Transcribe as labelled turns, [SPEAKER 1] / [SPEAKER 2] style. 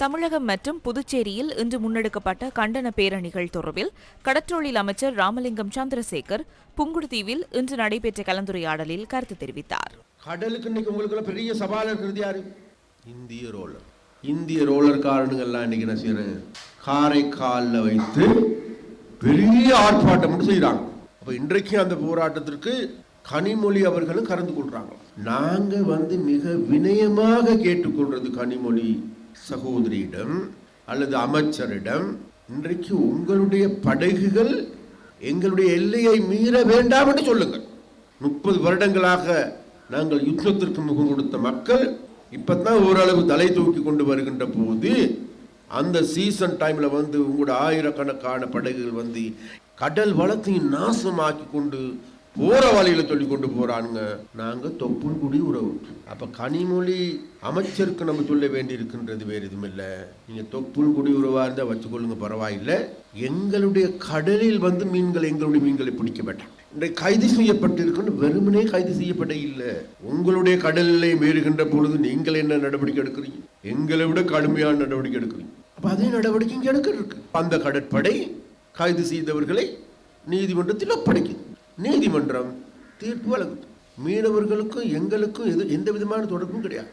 [SPEAKER 1] தமிழகம் மற்றும் புதுச்சேரியில் இன்று முன்னெடுக்கப்பட்ட கண்டன பேரணிகள் தொடர்பில் கடற்றொழில் அமைச்சர் ராமலிங்கம் சந்திரசேகர் புங்குடுதீவில் இன்று நடைபெற்ற கலந்துரையாடலில் கருத்து தெரிவித்தார்.
[SPEAKER 2] கடலுக்கு இன்னைக்கு உங்களுக்கு பெரிய சவால் இருக்கிறது யாரு? இந்திய ரோலர் காரனுங்கள்லாம் இன்னைக்கு என்ன செய்யறாங்க? காரைக்காலில் வைத்து பெரிய ஆர்ப்பாட்டம் செய்யறாங்க. அப்ப இன்றைக்கு அந்த போராட்டத்திற்கு கனிமொழி அவர்களும் கலந்து கொள்றாங்க. நாங்க மிக வினயமாக கேட்டுக்கொள்றது கனிமொழி சகோதரியிடம் அல்லது அமைச்சரிடம், இன்றைக்கு உங்களுடைய படகுகள் எங்களுடைய எல்லையை மீற வேண்டாம் என்று சொல்லுங்கள். 30 வருடங்களாக நாங்கள் யுத்தத்திற்கு முகம் கொடுத்த மக்கள் இப்பதான் ஓரளவு தலை தூக்கி கொண்டு வருகின்ற போது அந்த சீசன் டைம்ல உங்களோட ஆயிரக்கணக்கான படகுகள் கடல் வளத்தையும் நாசமாக்கி கொண்டு போற வழியில சொல்லி கொண்டு போறானுங்க. நாங்க தொப்புள் குடி உறவு. அப்ப கனிமொழி அமைச்சருக்கு நம்ம சொல்ல வேண்டி இருக்கின்றது வேற எதுவும் இல்ல. நீங்க தொப்புள் குடி உறவா இருந்தா வச்சுக்கொள்ளுங்க, பரவாயில்லை. எங்களுடைய கடலில் எங்களுடைய மீன்களை பிடிக்க வேண்டாம். இன்றைக்கு கைது செய்யப்பட்டிருக்கின்ற வெறுமனே கைது செய்யப்பட இல்லை. உங்களுடைய கடலிலே மீறுகின்ற பொழுது நீங்கள் என்ன நடவடிக்கை எடுக்கிறீங்க? எங்களை விட கடுமையான நடவடிக்கை எடுக்கிறீங்க. அப்ப அதே நடவடிக்கை இங்கே எடுக்க இருக்கு. அந்த கடற்படை கைது செய்தவர்களை நீதிமன்றத்தில் ஒப்படைக்குது. நீதிமன்றம் தீர்ப்பு வழங்குது. மீனவர்களுக்கும் எங்களுக்கும் எந்த விதமான தொடர்பும் கிடையாது.